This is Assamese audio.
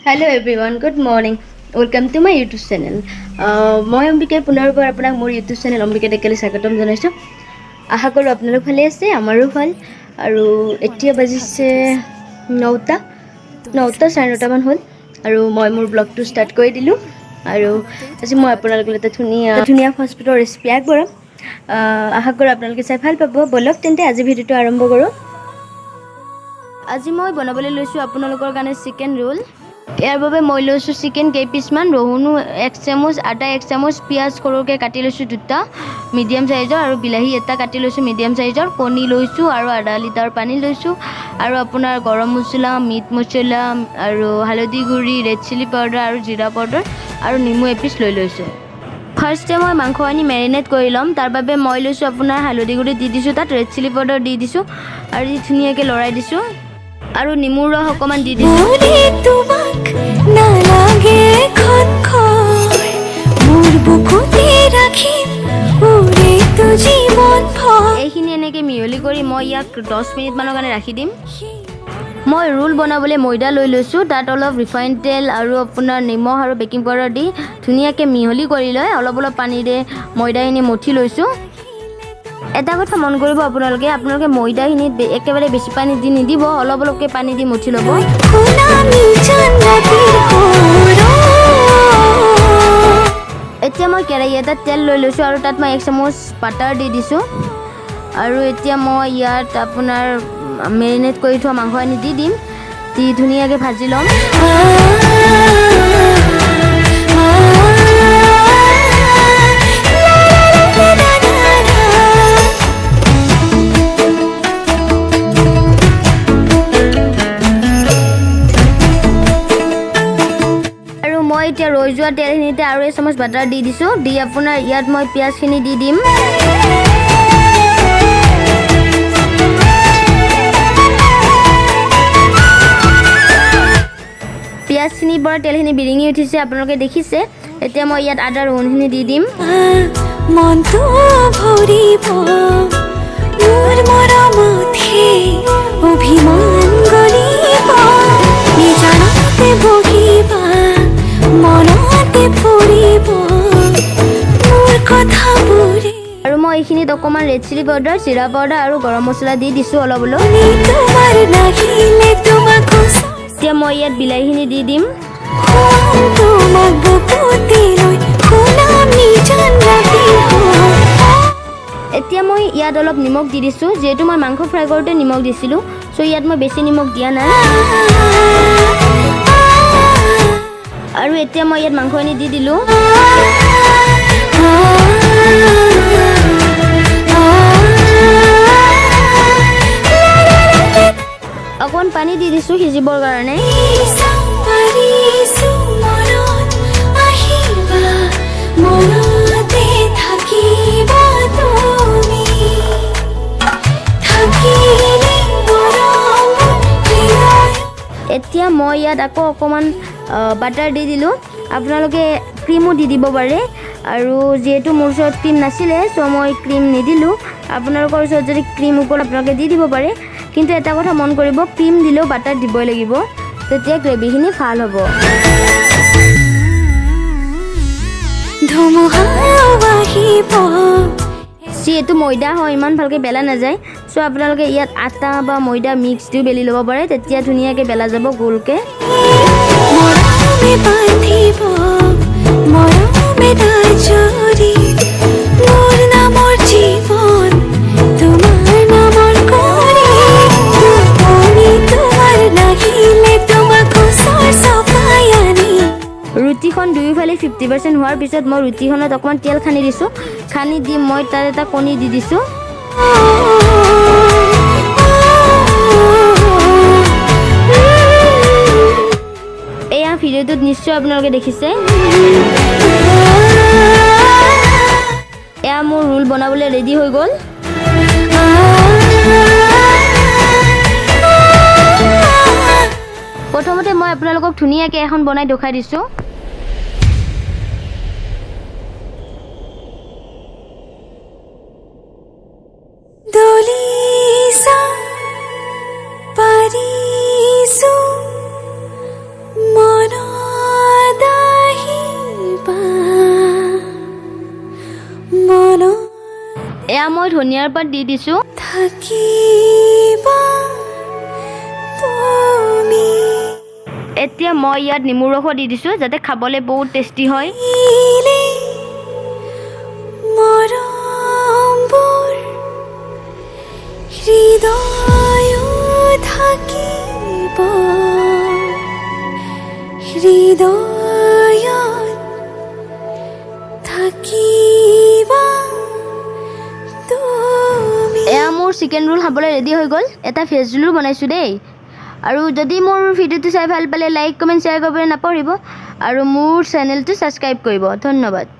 Hello everyone, good morning. Welcome to my YouTube channel. মই অম্বিকাই পুনৰবাৰ আপোনাক মোৰ YouTube channel অম্বিকা টেকেলে স্বাগতম জনাইছোঁ। আশা কৰোঁ আপোনালোক ভালে আছে, আমাৰো ভাল। আৰু এতিয়া বাজিছে 9টা 9:30 মান হ'ল আৰু মই মোৰ ব্লগটো ষ্টাৰ্ট কৰি দিলোঁ। আৰু আজি মই আপোনালোকৰ এটা ধুনীয়া ফাষ্ট ফুডৰ ৰেচিপি আগবঢ়াম। আশা কৰোঁ আপোনালোকে চাই ভাল পাব। বলক তেন্তে আজি ভিডিঅ'টো আৰম্ভ কৰোঁ। আজি মই বনাবলৈ লৈছোঁ আপোনালোকৰ কাৰণে চিকেন ৰোল। ইয়াৰ বাবে মই লৈছোঁ চিকেন কেইপিছমান, ৰহুনো 1 চামুচ, আদা 1 চামুচ, পিঁয়াজ সৰুকৈ কাটি লৈছোঁ 2টা মিডিয়াম চাইজৰ, আৰু বিলাহী এটা কাটি লৈছোঁ মিডিয়াম চাইজৰ, কণী লৈছোঁ আৰু আধা লিটাৰ পানী লৈছোঁ, আৰু আপোনাৰ গৰম মছলা, মিট মছলা আৰু হালধি গুড়ি, ৰেড চিলি পাউডাৰ আৰু জিৰা পাউডাৰ আৰু নেমু এপিচ লৈ লৈছোঁ। ফাৰ্ষ্টে মই মাংস আনি মেৰিনেট কৰি ল'ম। তাৰ বাবে মই লৈছোঁ আপোনাৰ হালধি গুড়ি দি দিছোঁ, তাত ৰেড চিলি পাউডাৰ দি দিছোঁ আৰু ধুনীয়াকৈ লৰাই দিছোঁ, আৰু নেমুৰ ৰস অকণমান দি দিছোঁ। এইখিনি এনেকৈ মিহলি কৰি মই ইয়াক 10 মিনিটমানৰ কাৰণে ৰাখি দিম। মই ৰোল বনাবলৈ ময়দা লৈ লৈছোঁ, তাত অলপ ৰিফাইন তেল আৰু আপোনাৰ নিমখ আৰু বেকিং পাউডাৰ দি ধুনীয়াকৈ মিহলি কৰি লৈ অলপ পানীৰে ময়দাখিনি মঠি লৈছোঁ। এটা কথা মন কৰিব, আপোনালোকে ময়দাখিনিত একেবাৰে বেছি পানী দি নিদিব, অলপকৈ পানী দি মঠি ল'ব। এতিয়া মই কেৰাহী এটাত তেল লৈ লৈছোঁ আৰু তাত মই 1 চামুচ বাটাৰ দি দিছোঁ, আৰু এতিয়া মই ইয়াত আপোনাৰ মেৰিনেট কৰি থোৱা মাংসখিনি দি দিম, দি ধুনীয়াকৈ ভাজি ল'ম। মই এতিয়া ৰৈ যোৱা তেলখিনিতে আৰু 1 চামুচ বাটাৰ দি দিছোঁ, দি আপোনাৰ ইয়াত মই পিঁয়াজখিনি দি দিম। পিঁয়াজখিনিৰ পৰা তেলখিনি বিৰিঙি উঠিছে, আপোনালোকে দেখিছে। এতিয়া মই ইয়াত আদা ৰহুনখিনি দি দিম। আৰু মই এইখিনিত অকণমান ৰেড চিলি পাউডাৰ, জিৰা পাউডাৰ আৰু গৰম মছলা দি দিছোঁ অলপ। এতিয়া মই ইয়াত বিলাহীখিনি দি দিম। এতিয়া মই ইয়াত অলপ নিমখ দি দিছোঁ, যিহেতু মই মাংস ফ্ৰাই কৰোঁতে নিমখ দিছিলোঁ, চ' ইয়াত মই বেছি নিমখ দিয়া নাই। আৰু এতিয়া মই ইয়াত মাংসখিনি দি দিলোঁ। অকণমান পানী দি দিছোঁ সিজিবৰ কাৰণে। এতিয়া মই ইয়াত আকৌ অকণমান বাটাৰ দি দিলোঁ, আপোনালোকে ক্ৰীমো দি দিব পাৰে, আৰু যিহেতু মোৰ ওচৰত ক্ৰীম নাছিলে, চ' মই ক্ৰীম নিদিলোঁ। আপোনালোকৰ ওচৰত যদি ক্ৰীম ওপৰত আপোনালোকে দি দিব পাৰে, কিন্তু এটা কথা মন কৰিব, ক্ৰীম দিলেও বাটাৰ দিবই লাগিব, তেতিয়া গ্ৰেভিখিনি ভাল হ'ব। যিহেতু ময়দা হয়, ইমান ভালকৈ বেলা নাযায়, চ' আপোনালোকে ইয়াত আটা বা ময়দা মিক্স দিও বেলি ল'ব পাৰে, তেতিয়া ধুনীয়াকৈ বেলা যাব গোলকৈ। ৰুটিখন দুয়োফালে 50% হোৱাৰ পিছত মই ৰুটিখনত অকণমান তেল সানি দিছোঁ, সানি দি মই তাত এটা কণী দি দিছোঁ। এয়া ভিডিঅ'টোত নিশ্চয় আপোনালোকে দেখিছে। এয়া মোৰ ৰোল বনাবলৈ ৰেডি হৈ গ'ল। প্ৰথমতে মই আপোনালোকক ধুনীয়াকৈ এখন বনাই দেখুৱাই দিছোঁ। Parisu Mona এয়া মই ধনিয়াৰ পাত দি দিছোঁ। এতিয়া মই ইয়াত নেমু ৰসো দি দিছোঁ যাতে খাবলৈ বহুত টেষ্টি হয়। এয়া মোৰ চিকেন ৰোল খাবলৈ ৰেডি হৈ গ'ল। এটা ভেজ ৰোলো বনাইছোঁ দেই। আৰু যদি মোৰ ভিডিঅ'টো চাই ভাল পালে লাইক কমেণ্ট শ্বেয়াৰ কৰিবলৈ নাপাহৰিব আৰু মোৰ চেনেলটো ছাবস্ক্ৰাইব কৰিব। ধন্যবাদ।